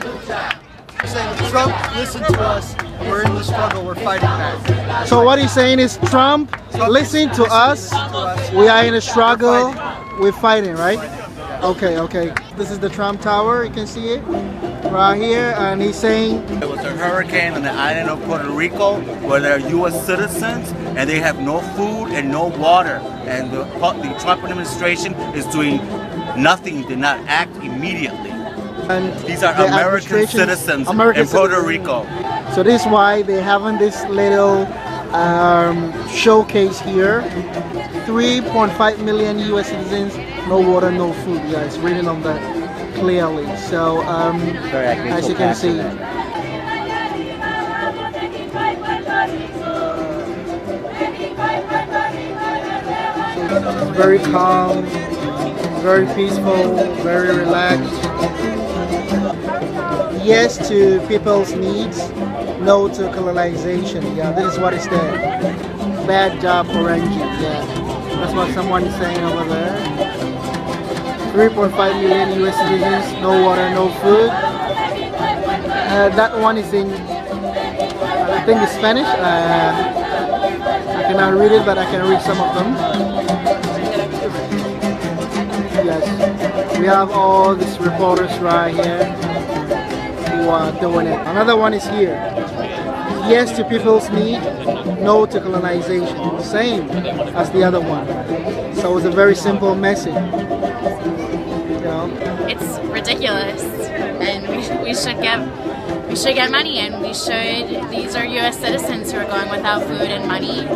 Saying Trump, listen to us. We're in the struggle. We're fighting back. So what he's saying is Trump, listen to us. We are in a struggle. We're fighting, right? Okay, okay. This is the Trump Tower. You can see it right here. And he's saying there was a hurricane on the island of Puerto Rico where they're U.S. citizens and they have no food and no water. And the Trump administration is doing nothing, did not act immediately. and These are the American citizens in Puerto Rico. So this is why they're having this little showcase here. 3.5 million U.S. citizens, no water, no food. Yeah, it's written on that clearly. So as you can see. It's very calm, very peaceful, very relaxed. Yes to people's needs, no to colonization. Yeah, this is what it's there. Bad job for Ricans. Yeah, that's what someone is saying over there. 3.5 million U.S. citizens, no water, no food. That one is in, I think it's Spanish. I cannot read it, but I can read some of them. Yes, we have all these reporters right here who are doing it. Another one is here. Yes to people's need, no to colonization. Same as the other one. So it's a very simple message. You know? It's ridiculous, and we should get money, and we should. These are U.S. citizens who are going without food and money,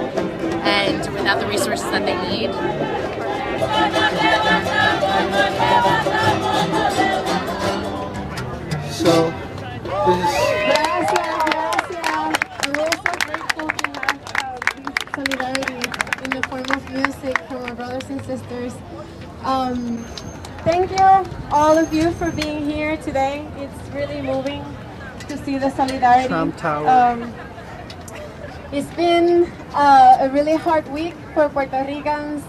and without the resources that they need. So this is. We're so grateful to have this solidarity in the form of music from our brothers and sisters. Thank you, all of you, for being here today. It's really moving to see the solidarity. Trump Tower. It's been a really hard week for Puerto Ricans.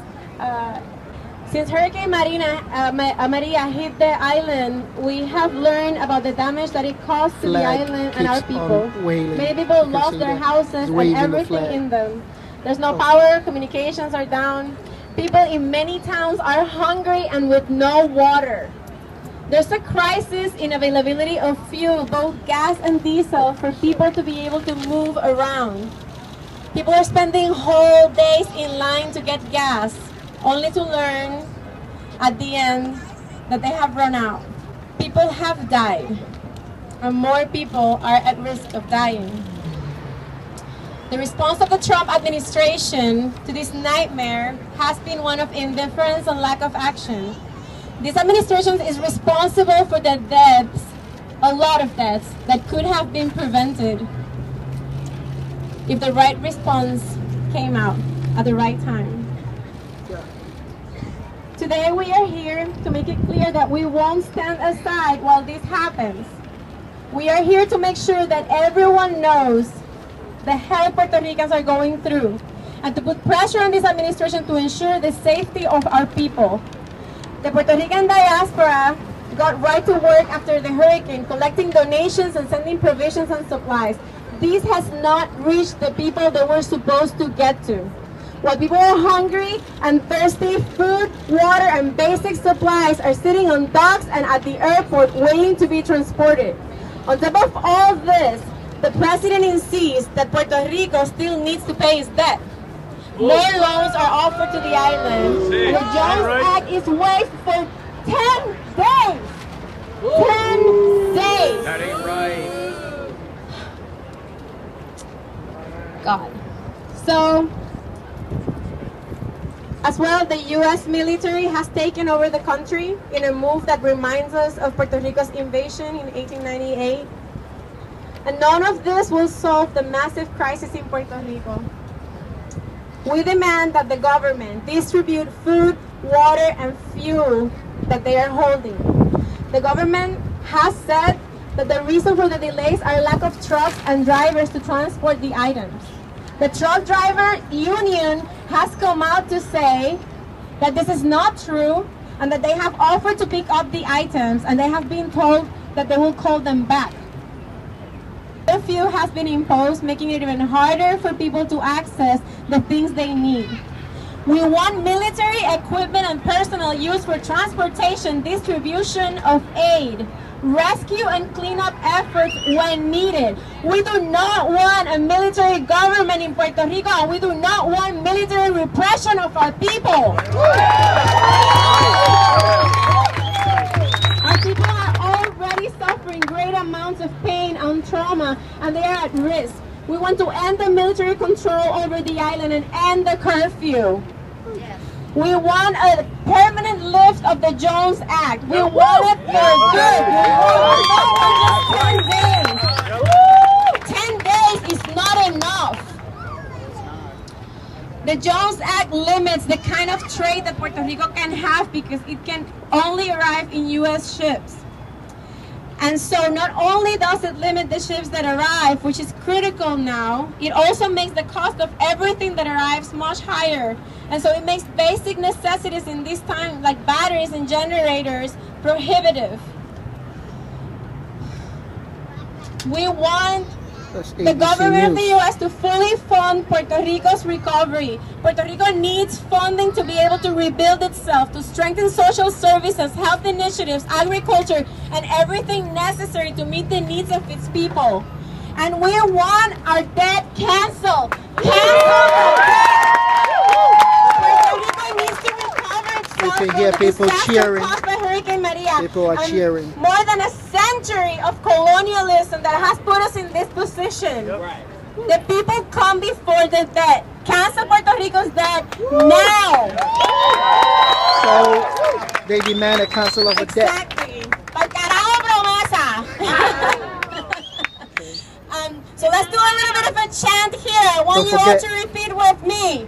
Since Hurricane Maria hit the island, we have learned about the damage that it caused to the island and our people. Many people lost their houses and everything in them. There's no power, communications are down. People in many towns are hungry and with no water. There's a crisis in availability of fuel, both gas and diesel, for people to be able to move around. People are spending whole days in line to get gas, only to learn at the end that they have run out. People have died, and more people are at risk of dying. The response of the Trump administration to this nightmare has been one of indifference and lack of action. This administration is responsible for the deaths, a lot of deaths, that could have been prevented if the right response came out at the right time. Today we are here to make it clear that we won't stand aside while this happens. We are here to make sure that everyone knows the hell Puerto Ricans are going through, and to put pressure on this administration to ensure the safety of our people. The Puerto Rican diaspora got right to work after the hurricane, collecting donations and sending provisions and supplies. This has not reached the people they were supposed to get to. While people are hungry and thirsty, food, water, and basic supplies are sitting on docks and at the airport waiting to be transported. On top of all this, the president insists that Puerto Rico still needs to pay its debt. More loans are offered to the island, and the Jones Act is waived for 10 days. 10 days. That ain't right. God. So, as well, the U.S. military has taken over the country in a move that reminds us of Puerto Rico's invasion in 1898. And none of this will solve the massive crisis in Puerto Rico. We demand that the government distribute food, water, and fuel that they are holding. The government has said that the reason for the delays are lack of trucks and drivers to transport the items. The truck driver union has come out to say that this is not true and that they have offered to pick up the items, and they have been told that they will call them back. Curfew has been imposed, making it even harder for people to access the things they need. We want military equipment and personnel used for transportation, distribution of aid, rescue and cleanup efforts when needed. We do not want a military government in Puerto Rico, and we do not want military repression of our people. Our people are already suffering great amounts of pain and trauma, and they are at risk. We want to end the military control over the island and end the curfew. We want a permanent lift of the Jones Act. We want it for good. We want 10 days. 10 days is not enough. The Jones Act limits the kind of trade that Puerto Rico can have because it can only arrive in U.S. ships. And so not only does it limit the ships that arrive, which is critical now, it also makes the cost of everything that arrives much higher. And so it makes basic necessities in this time, like batteries and generators, prohibitive. We want the government of the U.S. to fully fund Puerto Rico's recovery. Puerto Rico needs funding to be able to rebuild itself, to strengthen social services, health initiatives, agriculture, and everything necessary to meet the needs of its people. And we want our debt canceled. Puerto Rico needs to recover itself. You can hear people cheering. People are cheering. More than a century of colonialism that has put us in this position. Right. The people come before the debt. Cancel Puerto Rico's debt now. So they demand a cancel of a debt. Exactly. So let's do a little bit of a chant here. I want you all to repeat with me.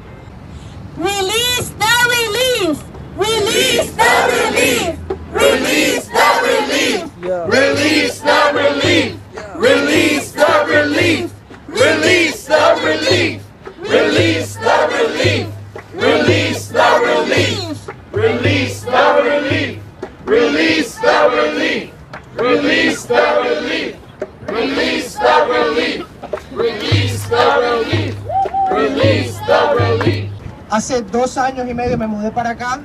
Release the relief. Release the relief. Release the relief. Yeah. Release the relief. Release the relief. Release the relief. Release the relief. Release the relief. Release the relief. Release the relief. Release the relief. Release the relief. Release the relief. Release the relief. Hace 2 años y medio me mudé para acá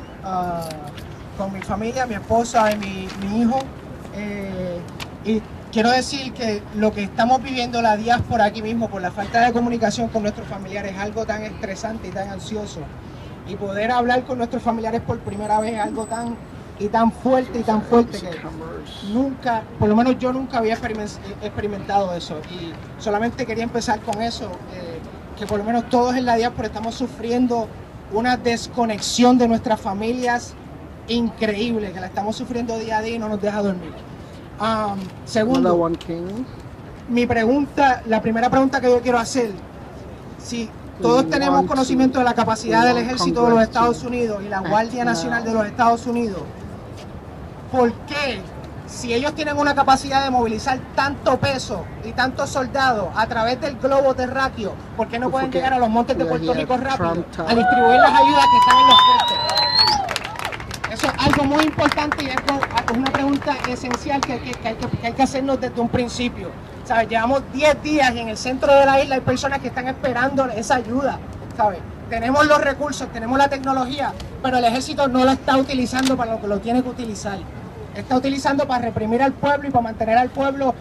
con mi familia, mi esposa y mi hijo. Y quiero decir que lo que estamos viviendo la diáspora aquí mismo por la falta de comunicación con nuestros familiares es algo tan estresante y tan ansioso. Y poder hablar con nuestros familiares por primera vez es algo tan fuerte que nunca, por lo menos yo nunca había experimentado eso. Y solamente quería empezar con eso, que por lo menos todos en la diáspora estamos sufriendo una desconexión de nuestras familias increíble, que la estamos sufriendo día a día y no nos deja dormir. Segundo, la primera pregunta que yo quiero hacer, si todos tenemos conocimiento de la capacidad del ejército de los Estados Unidos y la Guardia Nacional de los Estados Unidos, ¿por qué, si ellos tienen una capacidad de movilizar tanto peso y tantos soldados a través del globo terráqueo, por qué no pueden llegar a los montes de Puerto Rico rápido a distribuir las ayudas que están en los puertos? Eso es algo muy importante y es una pregunta esencial que hay que hacernos desde un principio. ¿Sabes? Llevamos 10 días y en el centro de la isla hay personas que están esperando esa ayuda. ¿Sabes? Tenemos los recursos, tenemos la tecnología, pero el ejército no lo está utilizando para lo que lo tiene que utilizar. Está utilizando para reprimir al pueblo y para mantener al pueblo.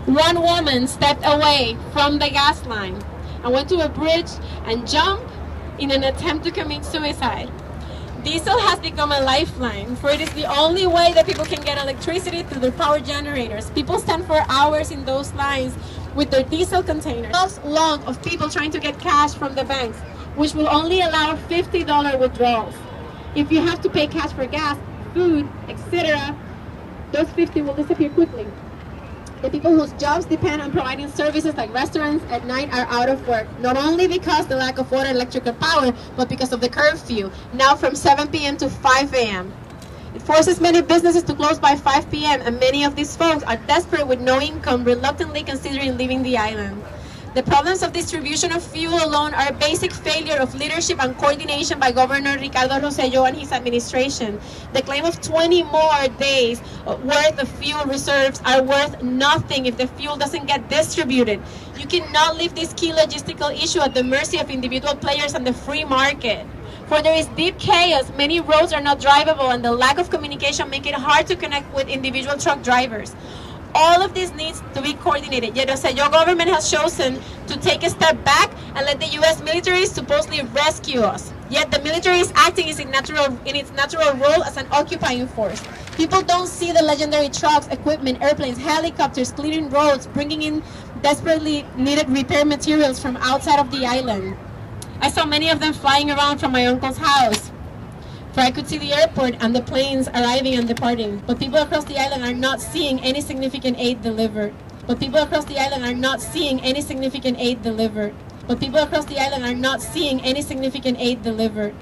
One woman stepped away from the gas line and went to a bridge and jumped in an attempt to commit suicide. Diesel has become a lifeline, for it is the only way that people can get electricity through their power generators. People stand for hours in those lines with their diesel containers. Long of people trying to get cash from the banks, which will only allow $50 withdrawals. If you have to pay cash for gas, food, etc., those 50 will disappear quickly. The people whose jobs depend on providing services like restaurants at night are out of work, not only because the lack of water and electrical power, but because of the curfew, now from 7 p.m. to 5 a.m. It forces many businesses to close by 5 p.m., and many of these folks are desperate with no income, reluctantly considering leaving the island. The problems of distribution of fuel alone are a basic failure of leadership and coordination by Governor Ricardo Rosselló and his administration. The claim of 20 more days worth of fuel reserves are worth nothing if the fuel doesn't get distributed. You cannot leave this key logistical issue at the mercy of individual players and the free market. For there is deep chaos, many roads are not drivable, and the lack of communication make it hard to connect with individual truck drivers. All of this needs to be coordinated. Yet the Rosselló government has chosen to take a step back and let the U.S. military supposedly rescue us. Yet the military is acting in its natural role as an occupying force. People don't see the legendary trucks, equipment, airplanes, helicopters clearing roads, bringing in desperately needed repair materials from outside of the island. I saw many of them flying around from my uncle's house, for I could see the airport and the planes arriving and departing. But people across the island are not seeing any significant aid delivered. But people across the island are not seeing any significant aid delivered. But people across the island are not seeing any significant aid delivered.